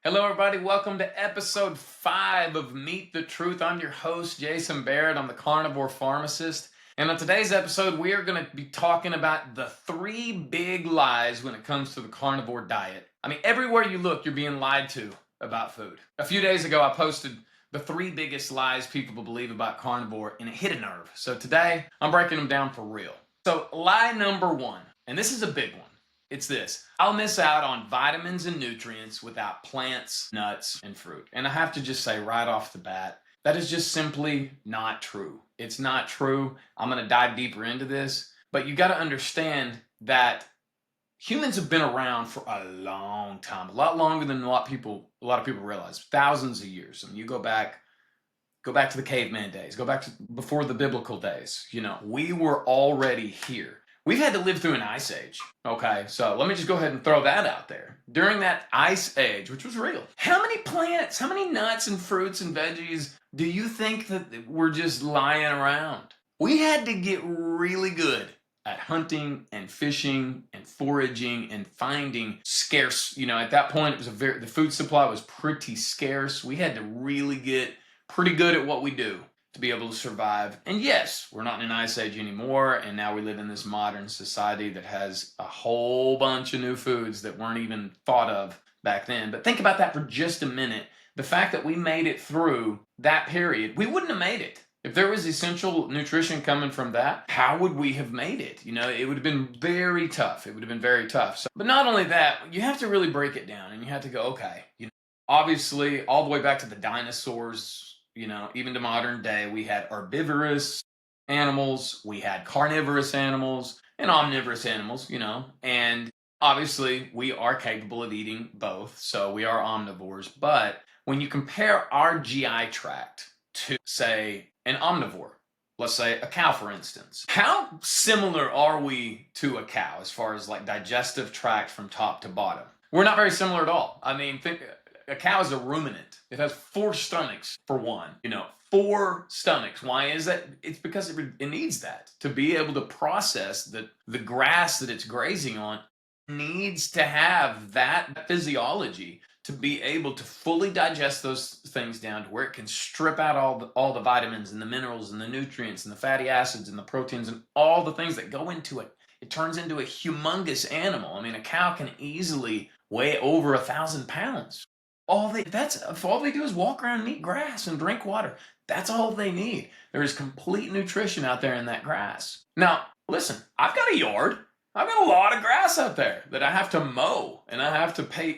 Hello, everybody. Welcome to episode 5 of Meet the Truth. I'm your host, Jason Barrett. I'm the Carnivore pharmacist. And on today's episode, we are going to be talking about the 3 big lies when it comes to the carnivore diet. I mean, everywhere you look, you're being lied to about food. A few days ago, I posted the 3 biggest lies people believe about carnivore, and it hit a nerve. So today, I'm breaking them down for real. So lie number 1, and this is a big one. It's this: I'll miss out on vitamins and nutrients without plants, nuts, and fruit. And I have to just say right off the bat, that is just simply not true. It's not true. I'm going to dive deeper into this, but you got to understand that humans have been around for a long time, a lot longer than a lot of people realize. Thousands of years. I mean, you go back to the caveman days, go back to before the biblical days. We were already here. We've had to live through an ice age, okay? So let me just go ahead and throw that out there. During that ice age, which was real, how many plants, how many nuts and fruits and veggies do you think that were just lying around? We had to get really good at hunting and fishing and foraging and finding scarce, at that point it was the food supply was pretty scarce. We had to really get pretty good at what we do to be able to survive. And yes, we're not in an ice age anymore, and now we live in this modern society that has a whole bunch of new foods that weren't even thought of back then. But think about that for just a minute. The fact that we made it through that period, we wouldn't have made it. If there was essential nutrition coming from that, how would we have made it? It would have been very tough. It would have been very tough. But not only that, you have to really break it down, and you have to go, okay, obviously all the way back to the dinosaurs, even to modern day, we had herbivorous animals, we had carnivorous animals, and omnivorous animals, and obviously we are capable of eating both, so we are omnivores. But when you compare our GI tract to, say, an omnivore, let's say a cow, for instance, how similar are we to a cow as far as like digestive tract from top to bottom? We're not very similar at all. I mean, a cow is a ruminant. It has 4 stomachs for one. 4 stomachs. Why is that? It's because it needs that to be able to process the grass that it's grazing on. It needs to have that physiology to be able to fully digest those things down to where it can strip out all the vitamins and the minerals and the nutrients and the fatty acids and the proteins and all the things that go into it. It turns into a humongous animal. I mean, a cow can easily weigh over 1,000 pounds. All they do is walk around and eat grass and drink water. That's all they need. There is complete nutrition out there in that grass. Now, listen, I've got a yard. I've got a lot of grass out there that I have to mow, and I have to pay,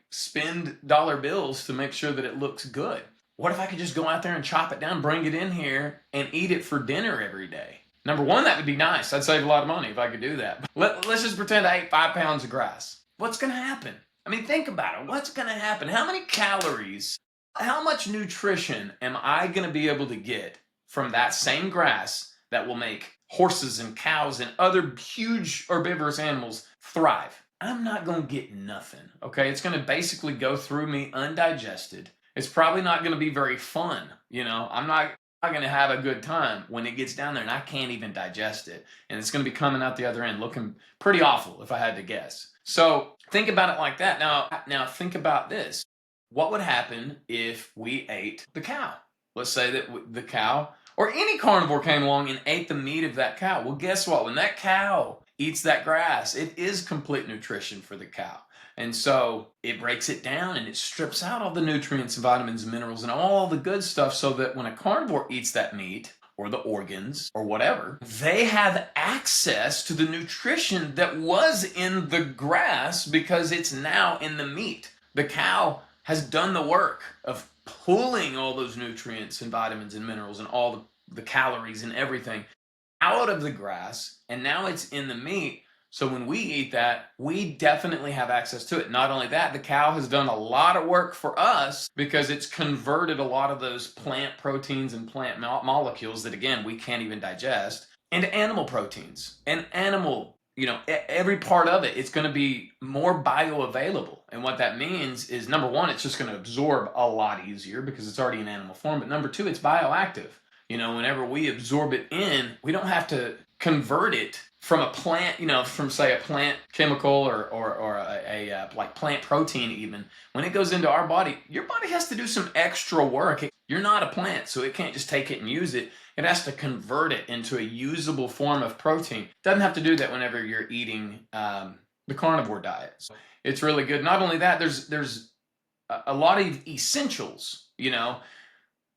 spend dollar bills to make sure that it looks good. What if I could just go out there and chop it down, bring it in here, and eat it for dinner every day? Number one, that would be nice. I'd save a lot of money if I could do that. Let's just pretend I ate 5 pounds of grass. What's going to happen? I mean, think about it. What's going to happen? How many calories, how much nutrition am I going to be able to get from that same grass that will make horses and cows and other huge herbivorous animals thrive? I'm not going to get nothing, okay? It's going to basically go through me undigested. It's probably not going to be very fun, I'm not going to have a good time when it gets down there and I can't even digest it. And it's going to be coming out the other end looking pretty awful if I had to guess. So think about it like that. Now think about this. What would happen if we ate the cow? Let's say that the cow or any carnivore came along and ate the meat of that cow. Well, guess what? When that cow eats that grass, it is complete nutrition for the cow. And so it breaks it down and it strips out all the nutrients and vitamins and minerals and all the good stuff so that when a carnivore eats that meat, or the organs, or whatever, they have access to the nutrition that was in the grass because it's now in the meat. The cow has done the work of pulling all those nutrients and vitamins and minerals and all the calories and everything out of the grass, and now it's in the meat. So when we eat that, we definitely have access to it. Not only that, the cow has done a lot of work for us because it's converted a lot of those plant proteins and plant molecules that, again, we can't even digest into animal proteins. And animal, every part of it, it's going to be more bioavailable. And what that means is, number one, it's just going to absorb a lot easier because it's already in animal form. But number two, it's bioactive. Whenever we absorb it in, we don't have to convert it from a plant, from say a plant chemical or like plant protein even, when it goes into our body, your body has to do some extra work. You're not a plant, so it can't just take it and use it. It has to convert it into a usable form of protein. It doesn't have to do that whenever you're eating the carnivore diet. So it's really good. Not only that, there's a lot of essentials,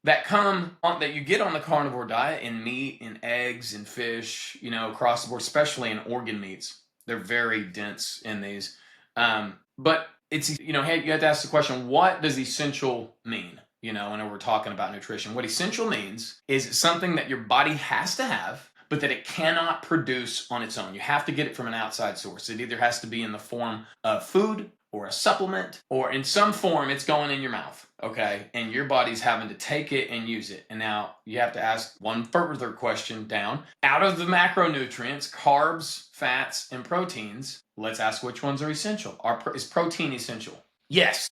that you get on the carnivore diet in meat, in eggs, in fish, across the board, especially in organ meats. They're very dense in these. But it's, hey, you have to ask the question, what does essential mean? When we're talking about nutrition, what essential means is something that your body has to have, but that it cannot produce on its own. You have to get it from an outside source. It either has to be in the form of food or a supplement, or in some form it's going in your mouth, okay? And your body's having to take it and use it. And now you have to ask one further question down. Out of the macronutrients, carbs, fats, and proteins, let's ask which ones are essential. Is protein essential? Yes.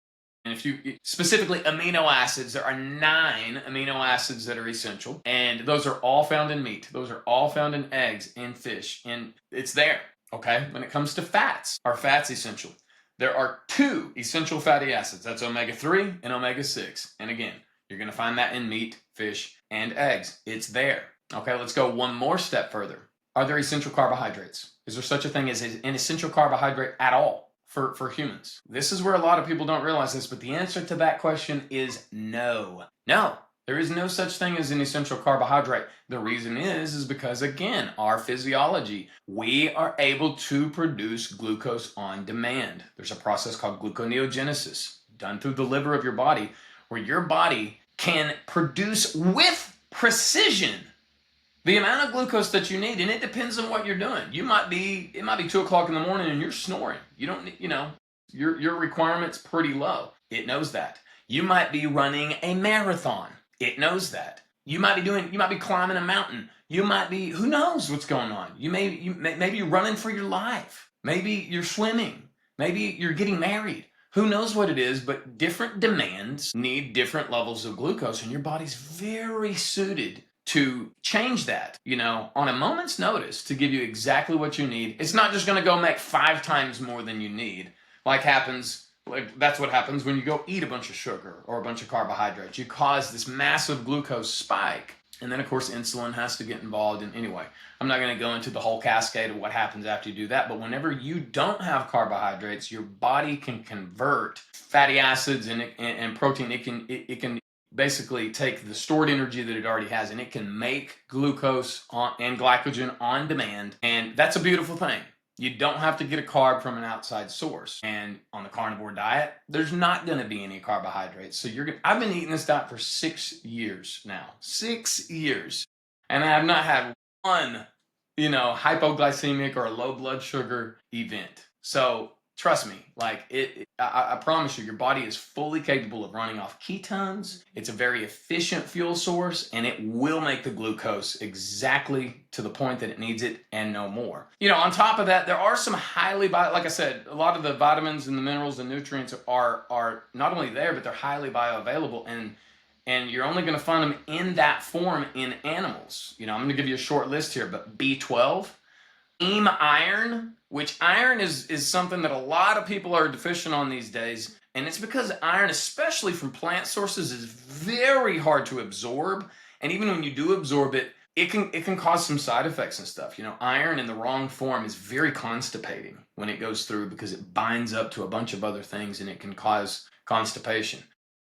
And if you specifically amino acids, there are 9 amino acids that are essential, and those are all found in meat. Those are all found in eggs and fish, and it's there, okay? When it comes to fats, are fats essential? There are 2 essential fatty acids. That's omega-3 and omega-6. And again, you're going to find that in meat, fish, and eggs. It's there. Okay, let's go one more step further. Are there essential carbohydrates? Is there such a thing as an essential carbohydrate at all for humans? This is where a lot of people don't realize this, but the answer to that question is no. No. There is no such thing as an essential carbohydrate. The reason is because, again, our physiology, we are able to produce glucose on demand. There's a process called gluconeogenesis done through the liver of your body, where your body can produce with precision the amount of glucose that you need, and it depends on what you're doing. It might be 2 o'clock in the morning and you're snoring. You don't need, your requirement's pretty low. It knows that. You might be running a marathon. It knows that. You might be climbing a mountain. You might be, who knows what's going on? Maybe you're running for your life. Maybe you're swimming. Maybe you're getting married. Who knows what it is, but different demands need different levels of glucose, and your body's very suited to change that, on a moment's notice to give you exactly what you need. It's not just going to go make 5 times more than you need, that's what happens when you go eat a bunch of sugar or a bunch of carbohydrates. You cause this massive glucose spike. And then, of course, insulin has to get involved. And anyway, I'm not going to go into the whole cascade of what happens after you do that. But whenever you don't have carbohydrates, your body can convert fatty acids and protein. It can basically take the stored energy that it already has, and it can make glucose and glycogen on demand. And that's a beautiful thing. You don't have to get a carb from an outside source. And on the carnivore diet, there's not going to be any carbohydrates. So I've been eating this diet for 6 years now. 6 years. And I have not had one, hypoglycemic or low blood sugar event. So trust me, I promise you, your body is fully capable of running off ketones. It's a very efficient fuel source, and it will make the glucose exactly to the point that it needs it and no more. On top of that, there are some like I said, a lot of the vitamins and the minerals and nutrients are not only there, but they're highly bioavailable, and you're only going to find them in that form in animals. I'm going to give you a short list here, but B12, heme iron, which iron is something that a lot of people are deficient on these days. And it's because iron, especially from plant sources, is very hard to absorb. And even when you do absorb it, it can cause some side effects and stuff. Iron in the wrong form is very constipating when it goes through, because it binds up to a bunch of other things and it can cause constipation.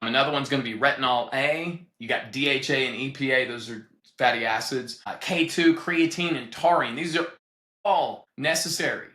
Another one's going to be retinol A. You got DHA and EPA. Those are fatty acids. K2, creatine, and taurine. These are all necessary,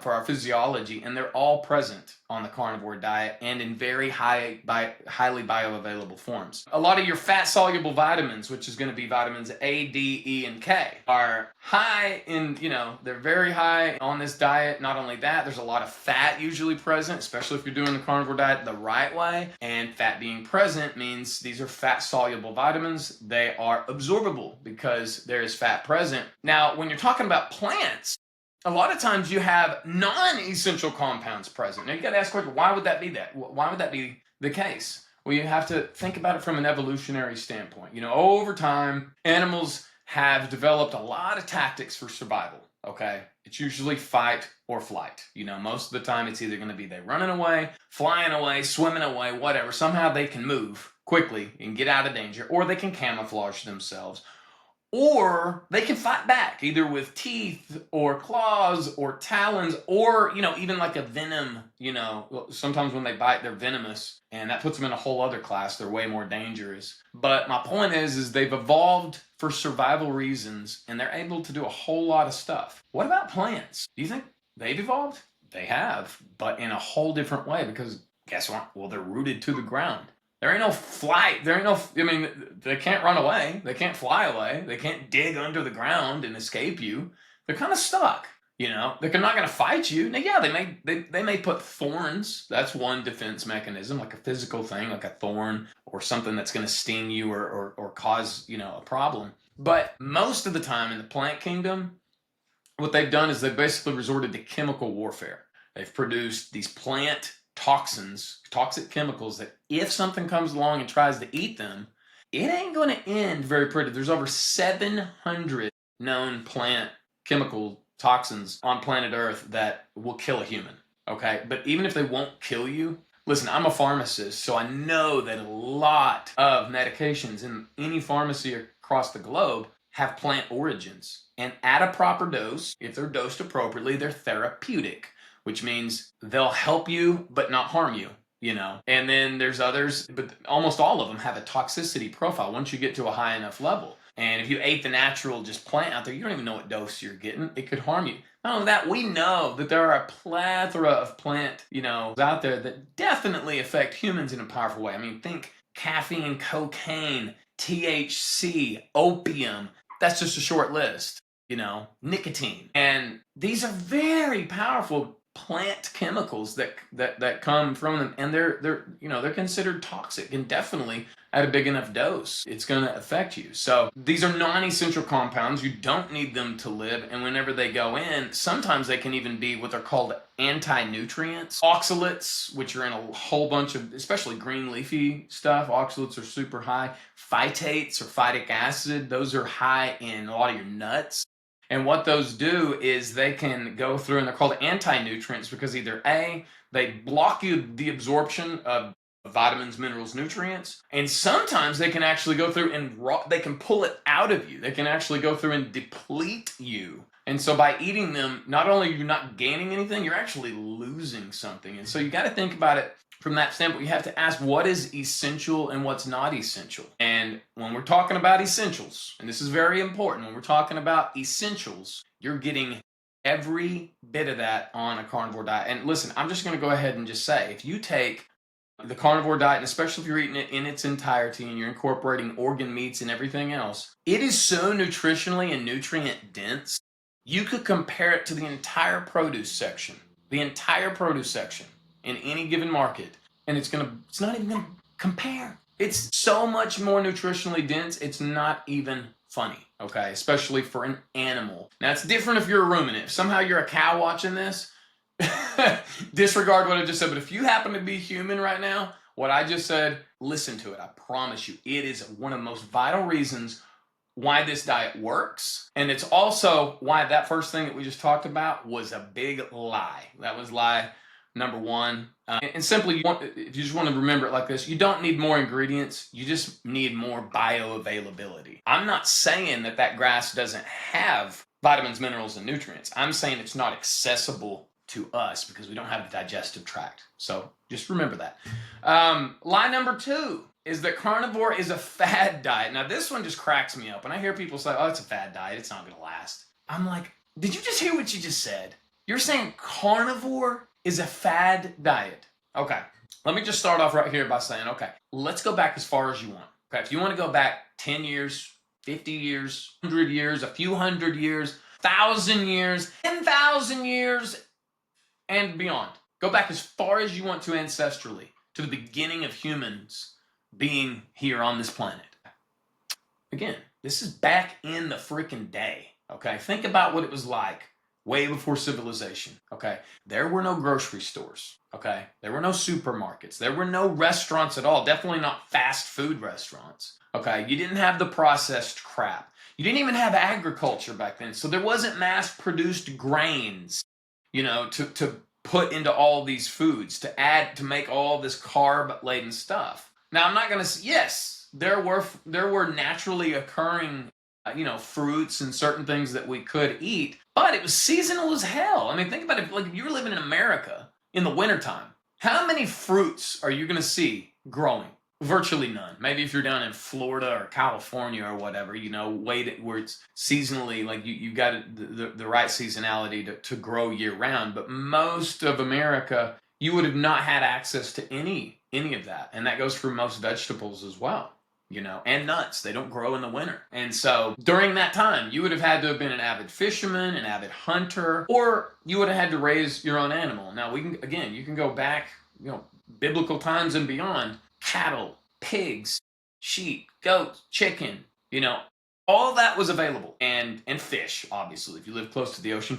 for our physiology, and they're all present on the carnivore diet and in very highly bioavailable forms. A lot of your fat-soluble vitamins, which is going to be vitamins A, D, E, and K, are high in, they're very high on this diet. Not only that, there's a lot of fat usually present, especially if you're doing the carnivore diet the right way. And fat being present means these are fat-soluble vitamins. They are absorbable because there is fat present. Now, when you're talking about plants, a lot of times you have non-essential compounds present. Now you got to ask, why would that be Why would that be the case? Well, you have to think about it from an evolutionary standpoint. Over time, animals, have developed a lot of tactics for survival, okay? It's usually fight or flight. Most of the time it's either going to be they running away, flying away, swimming away, whatever. Somehow they can move quickly and get out of danger, or they can camouflage themselves, or they can fight back either with teeth or claws or talons, or even like a venom. Sometimes when they bite, they're venomous, and that puts them in a whole other class. They're way more dangerous. But my point is they've evolved for survival reasons, and they're able to do a whole lot of stuff. What about plants? Do you think they've evolved? They have, but in a whole different way, because guess what? Well, they're rooted to the ground. There ain't no flight. They can't run away. They can't fly away. They can't dig under the ground and escape you. They're kind of stuck. They're not going to fight you. Now, yeah, they may put thorns. That's one defense mechanism, like a physical thing, like a thorn or something that's going to sting you or cause, a problem. But most of the time in the plant kingdom, what they've done is they've basically resorted to chemical warfare. They've produced these plant toxins, toxic chemicals that if something comes along and tries to eat them, it ain't going to end very pretty. There's over 700 known plant chemical toxins on planet Earth that will kill a human, okay? But even if they won't kill you, listen, I'm a pharmacist, so I know that a lot of medications in any pharmacy across the globe have plant origins. And at a proper dose, if they're dosed appropriately, they're therapeutic, which means they'll help you but not harm you, And then there's others, but almost all of them have a toxicity profile once you get to a high enough level. And if you ate the natural just plant out there, you don't even know what dose you're getting. It could harm you. Not only that, we know that there are a plethora of plant, out there that definitely affect humans in a powerful way. Think caffeine, cocaine, THC, opium. That's just a short list, nicotine. And these are very powerful plant chemicals that come from them, and they're considered toxic, and definitely at a big enough dose it's going to affect you. So these are non-essential compounds. You don't need them to live, and whenever they go in, sometimes they can even be what they're called anti-nutrients. Oxalates, which are in a whole bunch of, especially green leafy stuff, oxalates are super high. Phytates or phytic acid, those are high in a lot of your nuts. And what those do is they can go through, and they're called anti-nutrients because either A, they block the absorption of vitamins, minerals, nutrients, and sometimes they can actually go through and they can pull it out of you. They can actually go through and deplete you. And so by eating them, not only are you not gaining anything, you're actually losing something. And so you got to think about it from that standpoint. You have to ask what is essential and what's not essential. And when we're talking about essentials, and this is very important, when we're talking about essentials, you're getting every bit of that on a carnivore diet. And listen, I'm just going to go ahead and just say, if you take the carnivore diet, and especially if you're eating it in its entirety and you're incorporating organ meats and everything else, it is so nutritionally and nutrient dense. You could compare it to the entire produce section in any given market, and it's not even gonna compare. It's so much more nutritionally dense, it's not even funny, okay? Especially for an animal. Now, it's different if you're a ruminant. If somehow you're a cow watching this, disregard what I just said. But if you happen to be human right now, what I just said, listen to it. I promise you, it is one of the most vital reasons why this diet works. And it's also why that first thing that we just talked about was a big lie. That was lie number one. And simply, if you just want to remember it like this, you don't need more ingredients. You just need more bioavailability. I'm not saying that grass doesn't have vitamins, minerals, and nutrients. I'm saying it's not accessible to us because we don't have the digestive tract. So just remember that. Lie number two is that carnivore is a fad diet. Now, this one just cracks me up. When I hear people say, oh, it's a fad diet, it's not going to last. I'm like, did you just hear what you just said? You're saying carnivore is a fad diet. Okay, let me just start off right here by saying, okay, let's go back as far as you want. Okay, if you want to go back 10 years, 50 years, 100 years, a few hundred years, 1,000 years, 10,000 years, and beyond. Go back as far as you want to ancestrally, to the beginning of humans being here on this planet. Again, this is back in the freaking day, okay? Think about what it was like way before civilization, okay? There were no grocery stores, okay? There were no supermarkets. There were no restaurants at all, definitely not fast food restaurants, okay? You didn't have the processed crap. You didn't even have agriculture back then. So there wasn't mass-produced grains, to put into all these foods, to make all this carb-laden stuff. Now, I'm not going to say, yes, there were naturally occurring, fruits and certain things that we could eat, but it was seasonal as hell. I mean, think about it. Like, if you were living in America in the wintertime, how many fruits are you going to see growing? Virtually none. Maybe if you're down in Florida or California or whatever, where it's seasonally, like you got the right seasonality to grow year round. But most of America, you would have not had access to any of that. And that goes for most vegetables as well, and nuts. They don't grow in the winter. And so during that time, you would have had to have been an avid fisherman, an avid hunter, or you would have had to raise your own animal. Now, you can go back, biblical times and beyond. Cattle, pigs, sheep, goats, chicken, all that was available. And fish, obviously. If you live close to the ocean,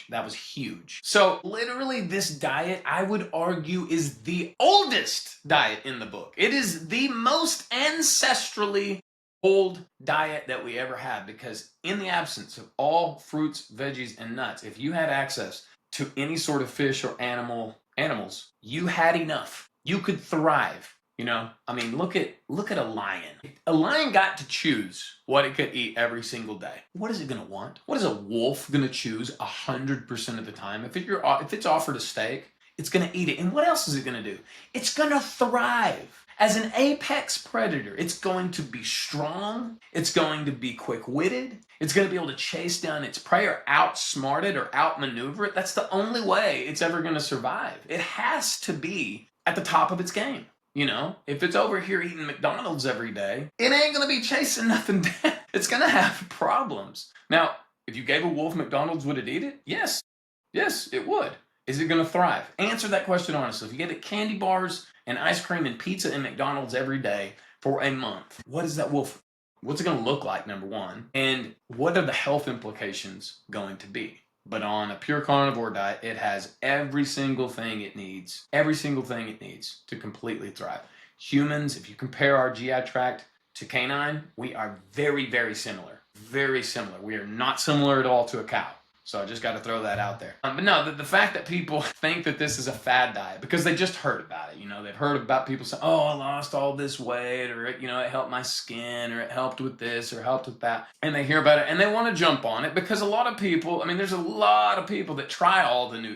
that was huge. So literally this diet, I would argue, is the oldest diet in the book. It is the most ancestrally old diet that we ever had, because in the absence of all fruits, veggies, and nuts, if you had access to any sort of fish or animals, you had enough. You could thrive. I mean, look at a lion. A lion got to choose what it could eat every single day. What is it going to want? What is a wolf going to choose 100% of the time? If it's offered a steak, it's going to eat it. And what else is it going to do? It's going to thrive. As an apex predator, it's going to be strong. It's going to be quick-witted. It's going to be able to chase down its prey or outsmart it or outmaneuver it. That's the only way it's ever going to survive. It has to be at the top of its game. If it's over here eating McDonald's every day, it ain't going to be chasing nothing down. It's going to have problems. Now, if you gave a wolf McDonald's, would it eat it? Yes. Yes, it would. Is it going to thrive? Answer that question honestly. If you gave it candy bars and ice cream and pizza and McDonald's every day for a month, what's it going to look like, number one? And what are the health implications going to be? But on a pure carnivore diet, it has every single thing it needs to completely thrive. Humans, if you compare our GI tract to canine, we are very, very similar. Very similar. We are not similar at all to a cow. So I just got to throw that out there. But no, the fact that people think that this is a fad diet because they just heard about it. They've heard about people saying, oh, I lost all this weight, or it helped my skin, or it helped with this, or helped with that. And they hear about it and they want to jump on it because a lot of people, there's a lot of people that try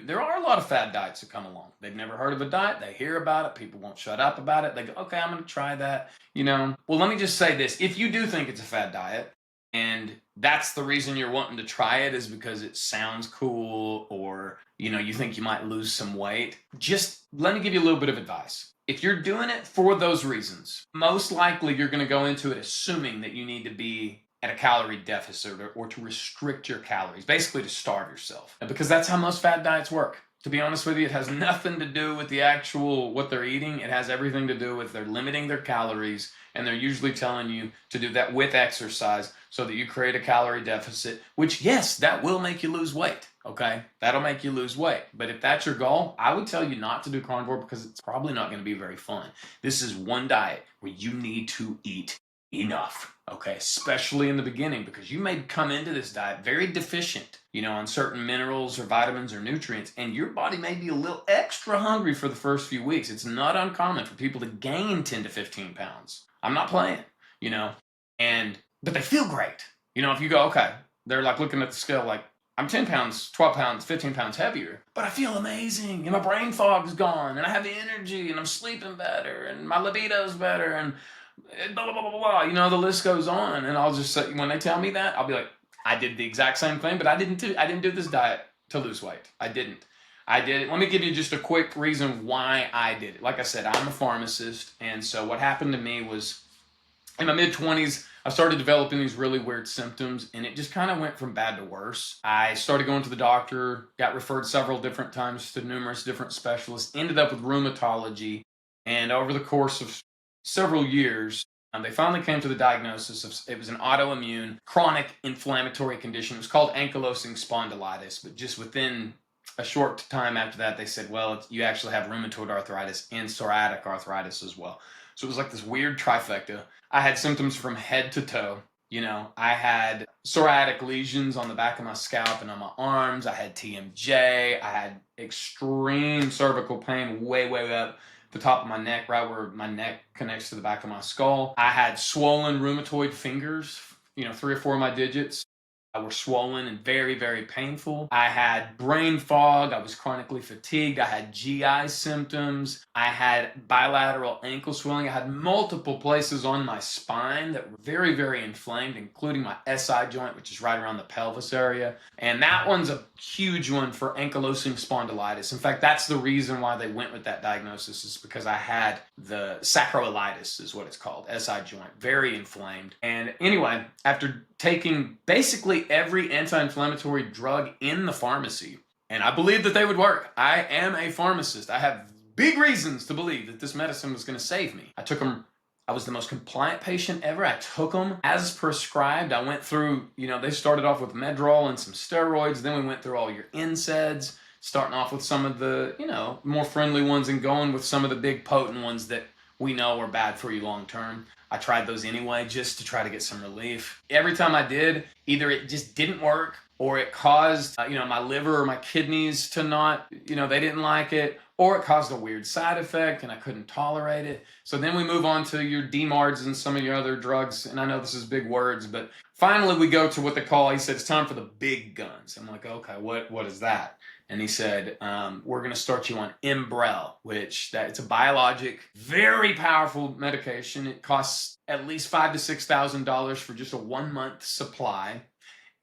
there are a lot of fad diets that come along. They've never heard of a diet. They hear about it. People won't shut up about it. They go, okay, I'm going to try that. Well, let me just say this. If you do think it's a fad diet, and that's the reason you're wanting to try it, is because it sounds cool, or, you think you might lose some weight, just let me give you a little bit of advice. If you're doing it for those reasons, most likely you're going to go into it assuming that you need to be at a calorie deficit or to restrict your calories, basically to starve yourself. And because that's how most fad diets work. To be honest with you, it has nothing to do with the actual what they're eating. It has everything to do with they're limiting their calories, and they're usually telling you to do that with exercise so that you create a calorie deficit, which, yes, that will make you lose weight, okay? That'll make you lose weight. But if that's your goal, I would tell you not to do carnivore because it's probably not going to be very fun. This is one diet where you need to eat enough, okay? Especially in the beginning, because you may come into this diet very deficient, on certain minerals or vitamins or nutrients, and your body may be a little extra hungry for the first few weeks. It's not uncommon for people to gain 10 to 15 pounds. I'm not playing, but they feel great. If you go, okay, they're like looking at the scale like, I'm 10 pounds, 12 pounds, 15 pounds heavier, but I feel amazing, and my brain fog's gone, and I have the energy, and I'm sleeping better, and my libido's better, and blah, blah, blah, blah, blah. The list goes on. And I'll just say, when they tell me that, I'll be like, I did the exact same thing, but I didn't do this diet to lose weight. I did it. Let me give you just a quick reason why I did it. Like I said, I'm a pharmacist. And so what happened to me was in my mid-20s, I started developing these really weird symptoms, and it just kind of went from bad to worse. I started going to the doctor, got referred several different times to numerous different specialists, ended up with rheumatology. And over the course of several years, they finally came to the diagnosis of it was an autoimmune chronic inflammatory condition. It was called ankylosing spondylitis, but just within a short time after that, they said, well, you actually have rheumatoid arthritis and psoriatic arthritis as well. So it was like this weird trifecta. I had symptoms from head to toe. I had psoriatic lesions on the back of my scalp and on my arms. I had TMJ. I had extreme cervical pain way, way up the top of my neck, right where my neck connects to the back of my skull. I had swollen rheumatoid fingers, 3 or 4 of my digits were swollen and very, very painful. I had brain fog. I was chronically fatigued. I had GI symptoms. I had bilateral ankle swelling. I had multiple places on my spine that were very, very inflamed, including my SI joint, which is right around the pelvis area. And that one's a huge one for ankylosing spondylitis. In fact, that's the reason why they went with that diagnosis, is because I had the sacroiliitis, is what it's called, SI joint, very inflamed. And anyway, after taking basically every anti-inflammatory drug in the pharmacy, and I believed that they would work. I am a pharmacist. I have big reasons to believe that this medicine was going to save me. I took them. I was the most compliant patient ever. I took them as prescribed. I went through, they started off with Medrol and some steroids. Then we went through all your NSAIDs, starting off with some of the, more friendly ones and going with some of the big potent ones that we know are bad for you long term. I tried those anyway just to try to get some relief. Every time I did, either it just didn't work or it caused, my liver or my kidneys to not, they didn't like it, or it caused a weird side effect and I couldn't tolerate it. So then we move on to your DMARDs and some of your other drugs. And I know this is big words, but finally we go to what they call, he said, it's time for the big guns. I'm like, okay, what is that? And he said, we're going to start you on Imbrel, it's a biologic, very powerful medication. It costs at least $5,000 to $6,000 for just a 1-month supply.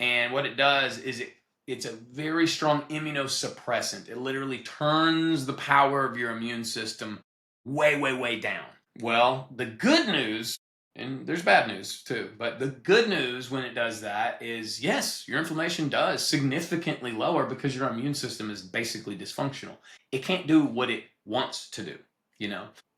And what it does is it's a very strong immunosuppressant. It literally turns the power of your immune system way, way, way down. Well, the good news, and there's bad news too, but the good news when it does that is, yes, your inflammation does significantly lower because your immune system is basically dysfunctional. It can't do what it wants to do,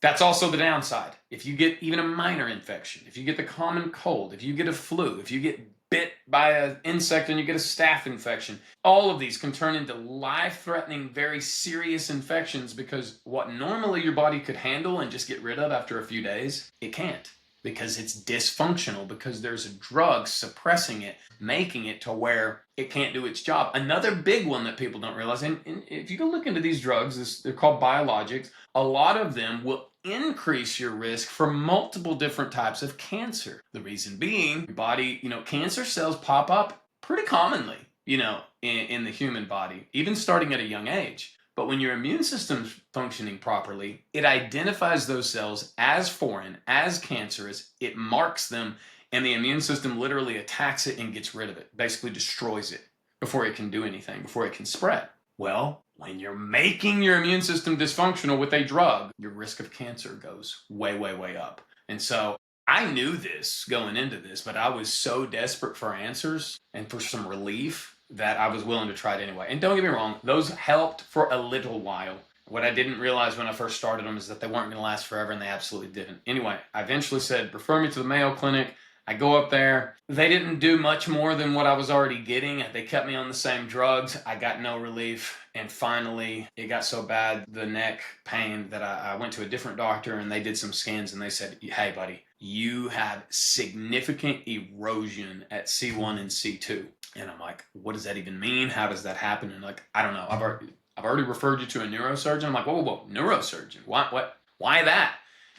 That's also the downside. If you get even a minor infection, if you get the common cold, if you get a flu, if you get bit by an insect and you get a staph infection, all of these can turn into life-threatening, very serious infections, because what normally your body could handle and just get rid of after a few days, it can't, because it's dysfunctional, because there's a drug suppressing it, making it to where it can't do its job. Another big one that people don't realize, and if you go look into these drugs, they're called biologics, a lot of them will increase your risk for multiple different types of cancer. The reason being, your body, cancer cells pop up pretty commonly, in the human body, even starting at a young age. But when your immune system's functioning properly, it identifies those cells as foreign, as cancerous, it marks them, and the immune system literally attacks it and gets rid of it, basically destroys it before it can do anything, before it can spread. Well, when you're making your immune system dysfunctional with a drug, your risk of cancer goes way, way, way up. And so I knew this going into this, but I was so desperate for answers and for some relief that I was willing to try it anyway. And don't get me wrong, those helped for a little while. What I didn't realize when I first started them is that they weren't going to last forever, and they absolutely didn't. Anyway, I eventually said, refer me to the Mayo Clinic. I go up there. They didn't do much more than what I was already getting. They kept me on the same drugs. I got no relief. And finally, it got so bad, the neck pain, that I went to a different doctor, and they did some scans, and they said, hey, buddy, you have significant erosion at C1 and C2. And I'm like, what does that even mean? How does that happen? And like, I don't know. I've already referred you to a neurosurgeon. I'm like, whoa, neurosurgeon? Why that?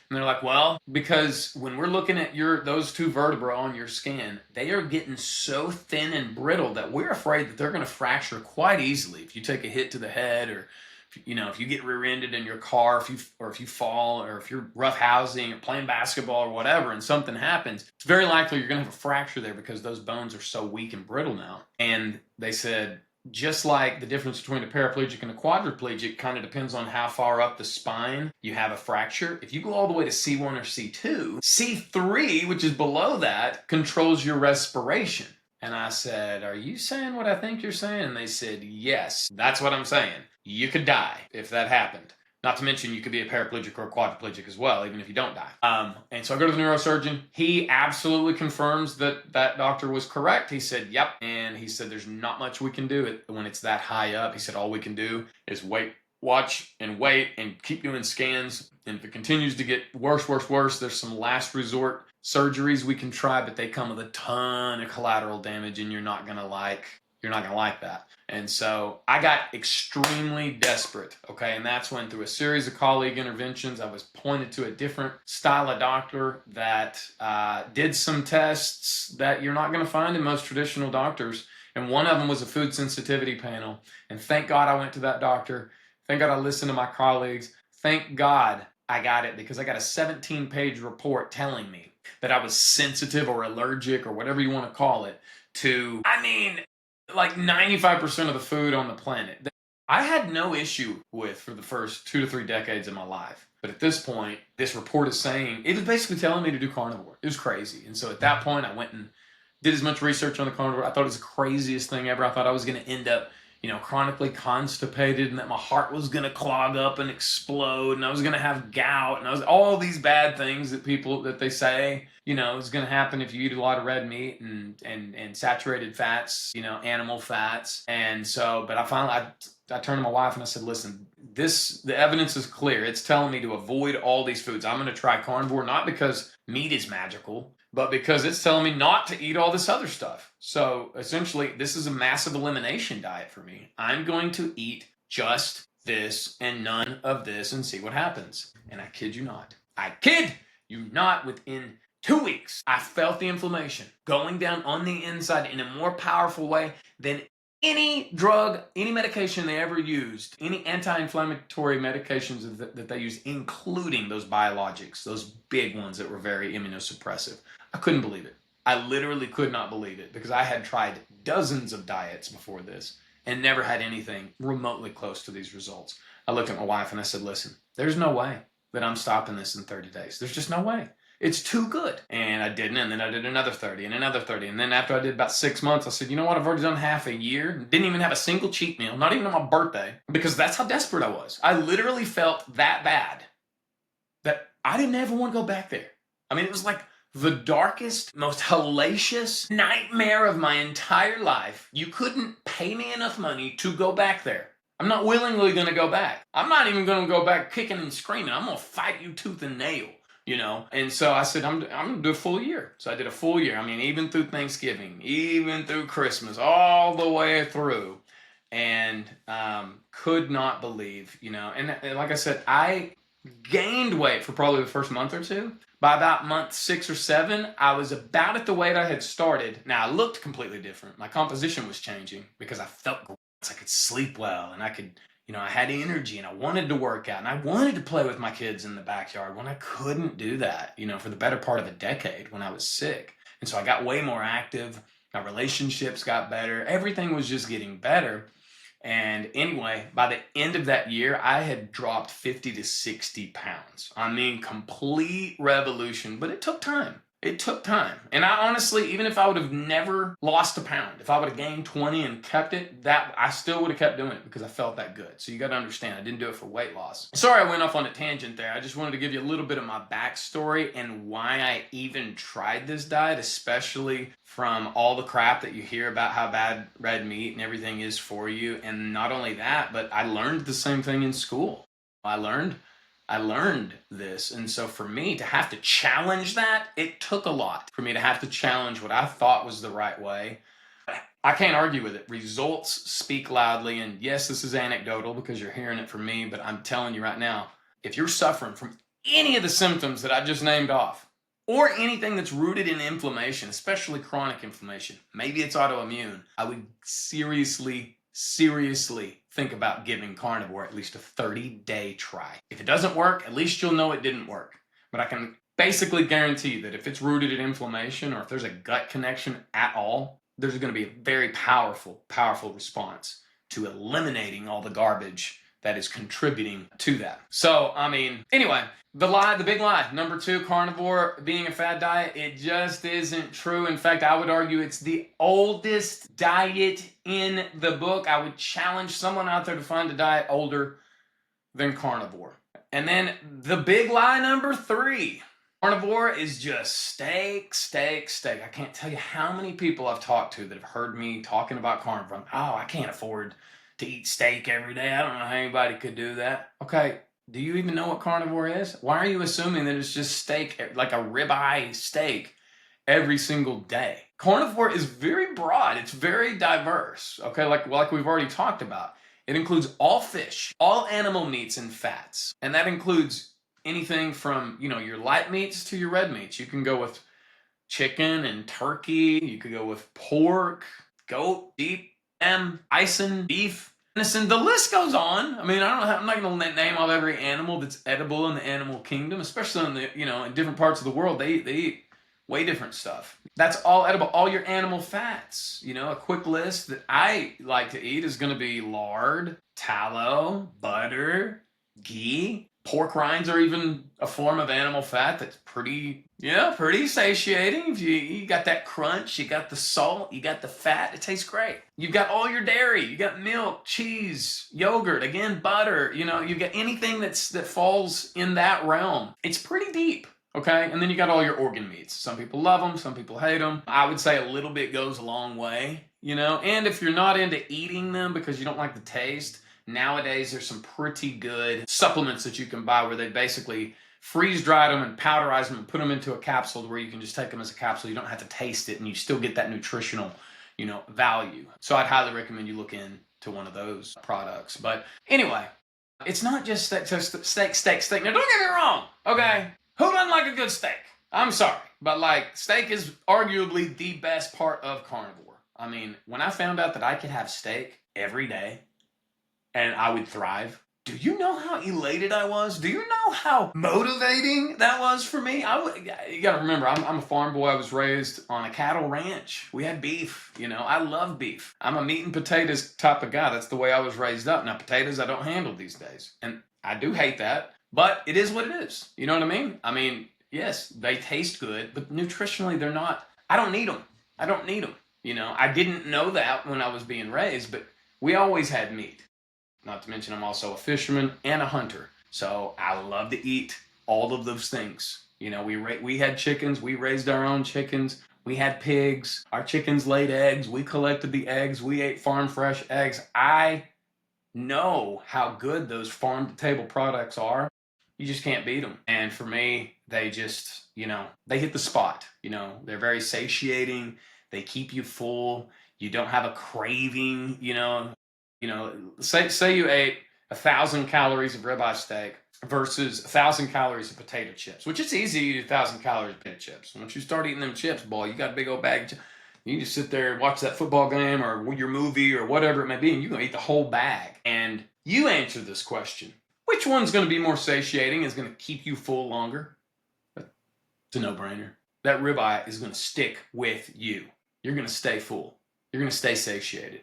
And they're like, well, because when we're looking at those two vertebrae on your skin, they are getting so thin and brittle that we're afraid that they're going to fracture quite easily if you take a hit to the head, or if you get rear-ended in your car, if you fall, or if you're roughhousing or playing basketball or whatever, and something happens, it's very likely you're going to have a fracture there because those bones are so weak and brittle now. And they said, just like the difference between a paraplegic and a quadriplegic kind of depends on how far up the spine you have a fracture. If you go all the way to C1 or C2, C3, which is below that, controls your respiration. And I said, are you saying what I think you're saying? And they said, yes, that's what I'm saying. You could die if that happened. Not to mention you could be a paraplegic or a quadriplegic as well, even if you don't die. And so I go to the neurosurgeon. He absolutely confirms that doctor was correct. He said, yep. And he said, there's not much we can do when it's that high up. He said, all we can do is watch and wait and keep doing scans. And if it continues to get worse, there's some last resort Surgeries we can try, but they come with a ton of collateral damage, and you're not gonna like that. And so I got extremely desperate, okay? And that's when, through a series of colleague interventions, I was pointed to a different style of doctor that did some tests that you're not gonna find in most traditional doctors. And one of them was a food sensitivity panel. And thank God I went to that doctor. Thank God I listened to my colleagues. Thank God I got it, because I got a 17-page report telling me that I was sensitive or allergic or whatever you want to call it to, like 95% of the food on the planet that I had no issue with for the first 2 to 3 decades of my life. But at this point, this report is saying, it was basically telling me to do carnivore. It was crazy. And so at that point, I went and did as much research on the carnivore. I thought it was the craziest thing ever. I thought I was going to end up, chronically constipated, and that my heart was going to clog up and explode, and I was going to have gout, and all these bad things that they say, is going to happen if you eat a lot of red meat and saturated fats, animal fats. And so, but I turned to my wife and I said, listen, the evidence is clear. It's telling me to avoid all these foods. I'm going to try carnivore, not because meat is magical, but because it's telling me not to eat all this other stuff. So essentially, this is a massive elimination diet for me. I'm going to eat just this and none of this and see what happens. And I kid you not, within 2 weeks, I felt the inflammation going down on the inside in a more powerful way than any drug, any medication they ever used, any anti-inflammatory medications that they used, including those biologics, those big ones that were very immunosuppressive. I couldn't believe it. I literally could not believe it, because I had tried dozens of diets before this and never had anything remotely close to these results. I looked at my wife and I said, listen, there's no way that I'm stopping this in 30 days. There's just no way. It's too good. And I didn't, and then I did another 30 and another 30. And then after I did about 6 months, I said, you know what? I've already done half a year. Didn't even have a single cheat meal, not even on my birthday, because that's how desperate I was. I literally felt that bad that I didn't ever want to go back there. It was like the darkest, most hellacious nightmare of my entire life. You couldn't pay me enough money to go back there. I'm not willingly going to go back. I'm not even going to go back kicking and screaming. I'm going to fight you tooth and nail. And so I said, I'm going to do a full year. So I did a full year. Even through Thanksgiving, even through Christmas, all the way through. And could not believe, and like I said, I gained weight for probably the first month or two. By about month 6 or 7, I was about at the weight I had started. Now, I looked completely different. My composition was changing because I felt great. I could sleep well, and I could, I had energy, and I wanted to work out, and I wanted to play with my kids in the backyard when I couldn't do that, for the better part of a decade when I was sick. And so I got way more active. My relationships got better. Everything was just getting better. And anyway, by the end of that year, I had dropped 50 to 60 pounds. Complete revolution, but it took time. It took time. And I honestly, even if I would have never lost a pound, if I would have gained 20 and kept it, I still would have kept doing it because I felt that good. So you got to understand, I didn't do it for weight loss. Sorry I went off on a tangent there. I just wanted to give you a little bit of my backstory and why I even tried this diet, especially from all the crap that you hear about how bad red meat and everything is for you. And not only that, but I learned the same thing in school. I learned this. And so for me to have to challenge that, it took a lot for me to have to challenge what I thought was the right way. I can't argue with it. Results speak loudly. And yes, this is anecdotal because you're hearing it from me, but I'm telling you right now, if you're suffering from any of the symptoms that I just named off, or anything that's rooted in inflammation, especially chronic inflammation, maybe it's autoimmune, I would seriously think about giving carnivore at least a 30-day try. If it doesn't work, at least you'll know it didn't work. But I can basically guarantee that if it's rooted in inflammation or if there's a gut connection at all, there's going to be a very powerful response to eliminating all the garbage that is contributing to that. So, anyway, the big lie, number 2, carnivore being a fad diet, it just isn't true. In fact, I would argue it's the oldest diet in the book. I would challenge someone out there to find a diet older than carnivore. And then the big lie number 3, carnivore is just steak. I can't tell you how many people I've talked to that have heard me talking about carnivore. I can't afford to eat steak every day. I don't know how anybody could do that. Okay, Do you even know what carnivore is? Why are you assuming that it's just steak, like a ribeye steak, every single day? Carnivore is very broad. It's very diverse. Okay, like we've already talked about. It includes all fish, all animal meats and fats, and that includes anything from your light meats to your red meats. You can go with chicken and turkey. You could go with pork, goat, sheep, lamb, bison, beef, venison. The list goes on. I mean, I'm not going to name off every animal that's edible in the animal kingdom, especially in in different parts of the world. They eat way different stuff. That's all edible. All your animal fats. A quick list that I like to eat is going to be lard, tallow, butter, ghee. Pork rinds are even a form of animal fat that's pretty satiating. If you got that crunch, you got the salt, you got the fat, it tastes great. You've got all your dairy, you got milk, cheese, yogurt, again, butter, you got anything that falls in that realm. It's pretty deep. Okay, and then you got all your organ meats. Some people love them, some people hate them. I would say a little bit goes a long way, and if you're not into eating them because you don't like the taste, nowadays there's some pretty good supplements that you can buy where they basically freeze dry them and powderize them and put them into a capsule where you can just take them as a capsule. You don't have to taste it and you still get that nutritional, value. So I'd highly recommend you look into one of those products. But anyway, it's not just steak. Now don't get me wrong, okay? Who doesn't like a good steak? I'm sorry, but steak is arguably the best part of carnivore. I mean, when I found out that I could have steak every day and I would thrive, do you know how elated I was? Do you know how motivating that was for me? You gotta remember, I'm a farm boy. I was raised on a cattle ranch. We had beef, I love beef. I'm a meat and potatoes type of guy. That's the way I was raised up. Now, potatoes I don't handle these days. And I do hate that, but it is what it is. You know what I mean? I mean, yes, they taste good, but nutritionally they're not, I don't need them. I don't need them. I didn't know that when I was being raised, but we always had meat. Not to mention I'm also a fisherman and a hunter. So I love to eat all of those things. We had chickens. We raised our own chickens. We had pigs. Our chickens laid eggs. We collected the eggs. We ate farm fresh eggs. I know how good those farm to table products are. You just can't beat them. And for me, they just, they hit the spot. They're very satiating. They keep you full. You don't have a craving, say you ate 1,000 calories of ribeye steak versus 1,000 calories of potato chips, which it's easy to eat 1,000 calories of potato chips. Once you start eating them chips, boy, you got a big old bag of chips. You can just sit there and watch that football game or your movie or whatever it may be, and you're going to eat the whole bag. And you answer this question. Which one's going to be more satiating, is going to keep you full longer? It's a no-brainer. That ribeye is going to stick with you. You're going to stay full. You're going to stay satiated.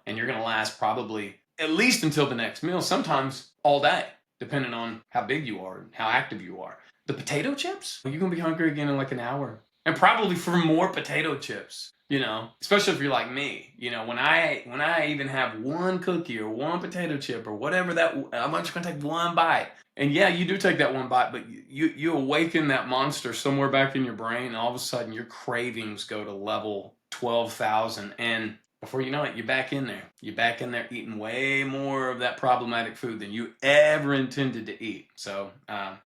And you're going to last probably at least until the next meal, sometimes all day, depending on how big you are and how active you are. The potato chips, you're going to be hungry again in like an hour. And probably for more potato chips, especially if you're like me. When I even have one cookie or one potato chip or whatever I'm just going to take one bite. And yeah, you do take that one bite, but you awaken that monster somewhere back in your brain, and all of a sudden your cravings go to level 12,000, and before you know it, you're back in there. You're back in there eating way more of that problematic food than you ever intended to eat. So, a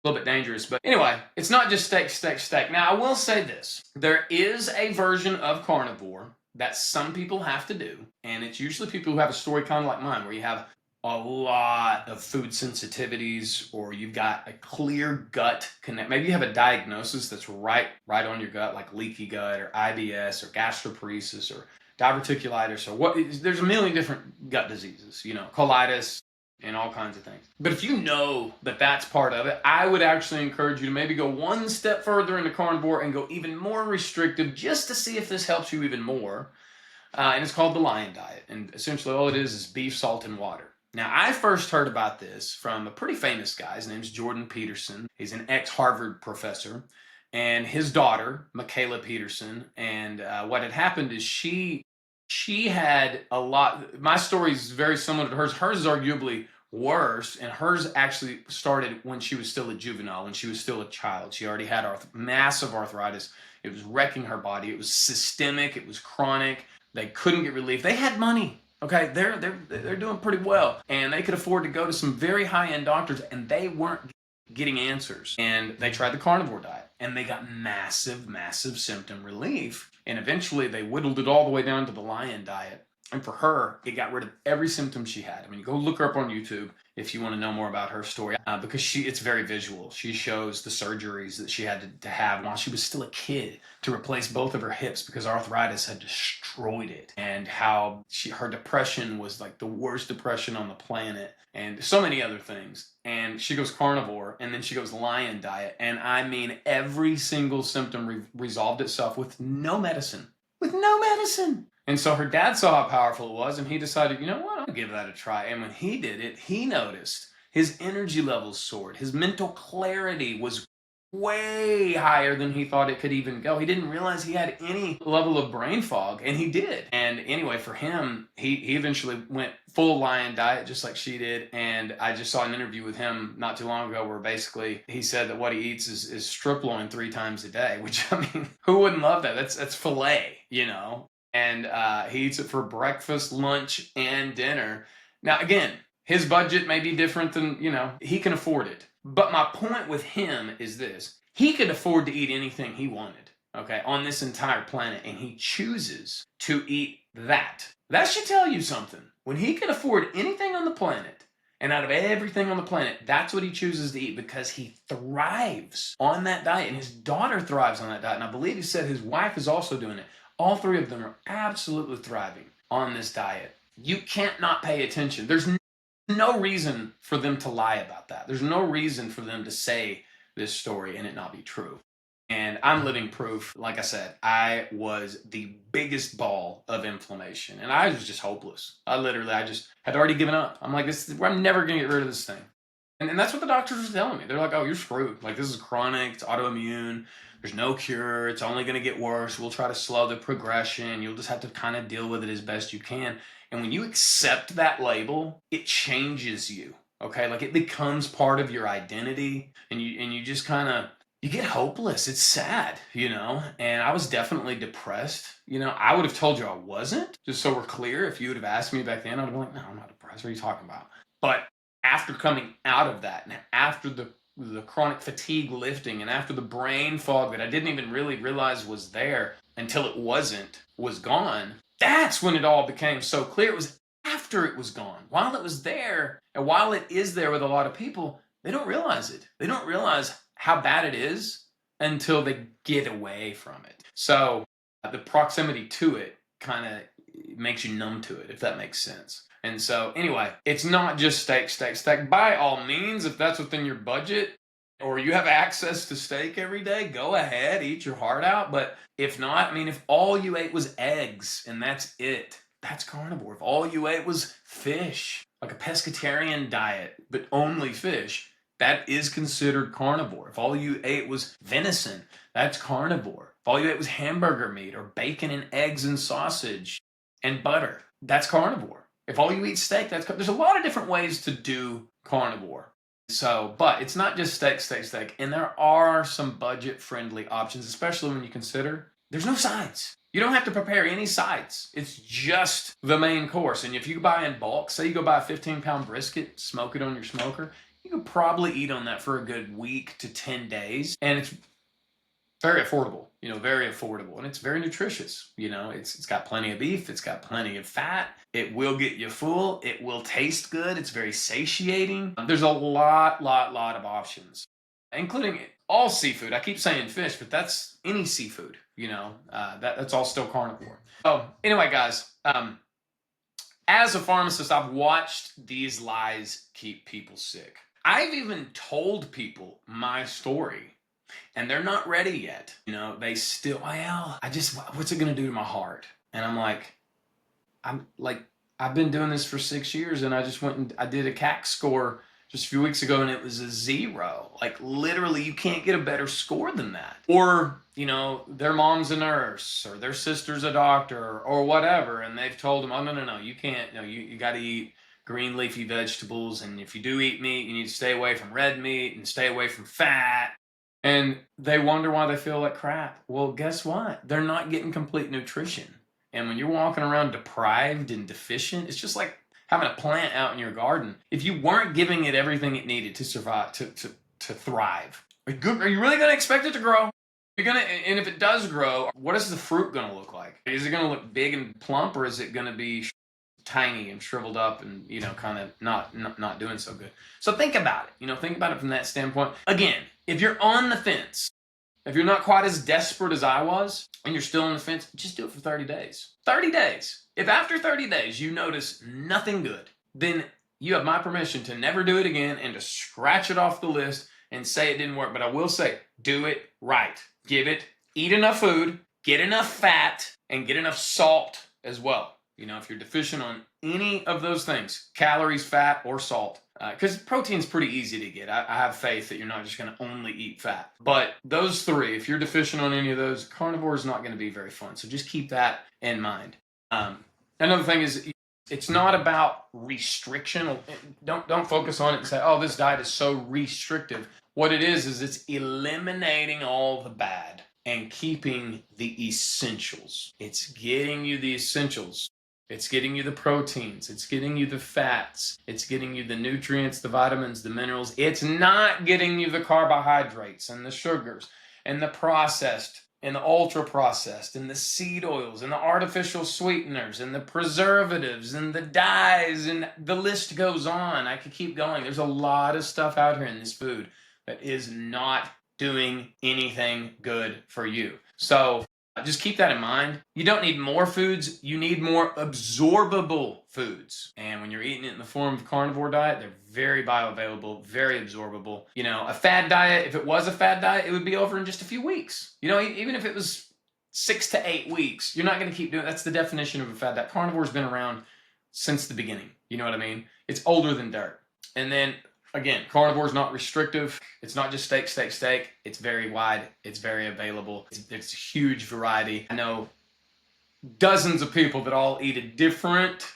little bit dangerous. But anyway, it's not just steak. Now, I will say this. There is a version of carnivore that some people have to do. And it's usually people who have a story kind of like mine, where you have a lot of food sensitivities, or you've got a clear gut connect. Maybe you have a diagnosis that's right on your gut, like leaky gut or IBS or gastroparesis or diverticulitis or there's a million different gut diseases, colitis and all kinds of things. But if you know that that's part of it, I would actually encourage you to maybe go one step further into carnivore and go even more restrictive, just to see if this helps you even more. And it's called the Lion Diet. And essentially all it is beef, salt, and water. Now, I first heard about this from a pretty famous guy. His name's Jordan Peterson. He's an ex-Harvard professor. And his daughter, Michaela Peterson, and what had happened is she had a lot. My story is very similar to hers. Hers is arguably worse, and hers actually started when she was still a juvenile, when she was still a child. She already had massive arthritis. It was wrecking her body. It was systemic. It was chronic. They couldn't get relief. They had money. Okay, they're doing pretty well, and they could afford to go to some very high-end doctors, and they weren't getting answers. And they tried the carnivore diet, and they got massive symptom relief. And eventually, they whittled it all the way down to the lion diet. And for her, it got rid of every symptom she had. I mean, go look her up on YouTube if you want to know more about her story, because it's very visual. She shows the surgeries that she had to have while she was still a kid to replace both of her hips because arthritis had destroyed it, and how her depression was like the worst depression on the planet, and so many other things. And she goes carnivore, and then she goes lion diet, and I mean every single symptom resolved itself with no medicine. With no medicine. And so her dad saw how powerful it was, and he decided, you know what, I'll give that a try. And when he did it, he noticed his energy levels soared. His mental clarity was way higher than he thought it could even go. He didn't realize he had any level of brain fog, and he did. And anyway, for him, he eventually went full lion diet just like she did. And I just saw an interview with him not too long ago where basically he said that what he eats is strip loin 3 times a day, which, I mean, who wouldn't love that? That's filet, you know? And he eats it for breakfast, lunch, and dinner. Now, again, his budget may be different than, he can afford it. But my point with him is this. He could afford to eat anything he wanted, okay, on this entire planet, and he chooses to eat that. That should tell you something. When he can afford anything on the planet, and out of everything on the planet, that's what he chooses to eat because he thrives on that diet, and his daughter thrives on that diet. And I believe he said his wife is also doing it. All 3 of them are absolutely thriving on this diet. You can't not pay attention. There's no reason for them to lie about that. There's no reason for them to say this story and it not be true. And I'm living proof. Like I said, I was the biggest ball of inflammation, and I was just hopeless. I just had already given up. I'm like, I'm never going to get rid of this thing. And that's what the doctors were telling me. They're like, oh, you're screwed. Like, this is chronic. It's autoimmune. There's no cure. It's only going to get worse. We'll try to slow the progression. You'll just have to kind of deal with it as best you can. And when you accept that label, it changes you. Okay? Like, it becomes part of your identity. And you just kind of, you get hopeless. It's sad, And I was definitely depressed. I would have told you I wasn't, just so we're clear. If you would have asked me back then, I'd have been like, no, I'm not depressed. What are you talking about? But after coming out of that, and after the chronic fatigue lifting, and after the brain fog that I didn't even really realize was there until it was gone, that's when it all became so clear. It was after it was gone. While it was there, and while it is there with a lot of people, they don't realize it. They don't realize how bad it is until they get away from it. So the proximity to it kind of makes you numb to it, if that makes sense. And so, anyway, it's not just steak. By all means, if that's within your budget or you have access to steak every day, go ahead, eat your heart out. But if not, I mean, if all you ate was eggs and that's it, that's carnivore. If all you ate was fish, like a pescatarian diet, but only fish, that is considered carnivore. If all you ate was venison, that's carnivore. If all you ate was hamburger meat or bacon and eggs and sausage and butter, that's carnivore. If all you eat steak, there's a lot of different ways to do carnivore. So, but it's not just steak. And there are some budget-friendly options, especially when you consider there's no sides. You don't have to prepare any sides. It's just the main course. And if you buy in bulk, say you go buy a 15-pound brisket, smoke it on your smoker, you could probably eat on that for a good week to 10 days. And it's very affordable, very affordable. And it's very nutritious. It's got plenty of beef. It's got plenty of fat. It will get you full. It will taste good. It's very satiating. There's a lot of options, including all seafood. I keep saying fish, but that's any seafood, that's all still carnivore. So anyway, guys, as a pharmacist, I've watched these lies keep people sick. I've even told people my story, and they're not ready yet. They still, what's it going to do to my heart? And I've been doing this for 6 years, and I just went and I did a CAC score just a few weeks ago, and it was a 0. Like, literally, you can't get a better score than that. Or, their mom's a nurse, or their sister's a doctor, or whatever, and they've told them, oh, no, you can't. No, you got to eat green leafy vegetables, and if you do eat meat, you need to stay away from red meat and stay away from fat. And they wonder why they feel like crap. Well, guess what? They're not getting complete nutrition. And when you're walking around deprived and deficient, it's just like having a plant out in your garden. If you weren't giving it everything it needed to survive, to thrive, are you really going to expect it to grow? And if it does grow, what is the fruit going to look like? Is it going to look big and plump, or is it going to be tiny and shriveled up and, kind of not doing so good? So think about it. Think about it from that standpoint. Again, if you're on the fence, if you're not quite as desperate as I was and you're still on the fence, just do it for 30 days. 30 days. If after 30 days you notice nothing good, then you have my permission to never do it again and to scratch it off the list and say it didn't work. But I will say, do it right. Eat enough food, get enough fat, and get enough salt as well. If you're deficient on any of those things, calories, fat, or salt, because protein's pretty easy to get. I have faith that you're not just going to only eat fat. But those three, if you're deficient on any of those, carnivore is not going to be very fun. So just keep that in mind. Another thing is, it's not about restriction. Don't focus on it and say, oh, this diet is so restrictive. What it is it's eliminating all the bad and keeping the essentials. It's getting you the essentials. It's getting you the proteins. It's getting you the fats. It's getting you the nutrients, the vitamins, the minerals. It's not getting you the carbohydrates and the sugars and the processed and the ultra processed and the seed oils and the artificial sweeteners and the preservatives and the dyes, and the list goes on. I could keep going. There's a lot of stuff out here in this food that is not doing anything good for you. So just keep that in mind. You don't need more foods. You need more absorbable foods. And when you're eating it in the form of carnivore diet, they're very bioavailable, very absorbable. A fad diet, if it was a fad diet, it would be over in just a few weeks. Even if it was 6 to 8 weeks, you're not going to keep doing it. That's the definition of a fad diet. Carnivore's been around since the beginning. You know what I mean? It's older than dirt. And then again, carnivore is not restrictive. It's not just steak, steak, steak. It's very wide. It's very available. It's a huge variety. I know dozens of people that all eat a different,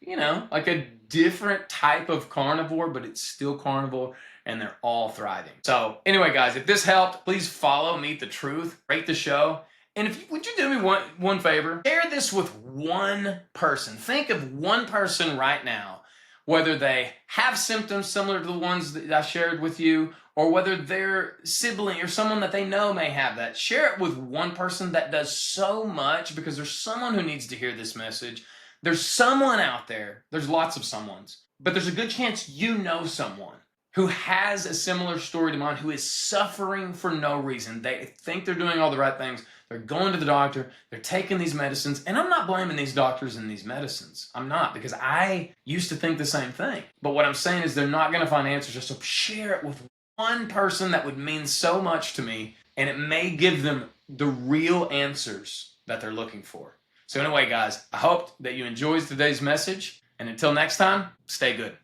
like a different type of carnivore, but it's still carnivore, and they're all thriving. So anyway, guys, if this helped, please follow Meet the Truth, rate the show. And would you do me one favor? Share this with one person. Think of one person right now, whether they have symptoms similar to the ones that I shared with you, or whether their sibling or someone that they know may have that. Share it with one person. That does so much, because there's someone who needs to hear this message. There's someone out there. There's lots of someones, but there's a good chance you know someone who has a similar story to mine, who is suffering for no reason. They think they're doing all the right things. They're going to the doctor. They're taking these medicines. And I'm not blaming these doctors and these medicines. I'm not, because I used to think the same thing. But what I'm saying is they're not going to find answers. Just so share it with one person. That would mean so much to me. And it may give them the real answers that they're looking for. So anyway, guys, I hope that you enjoyed today's message. And until next time, stay good.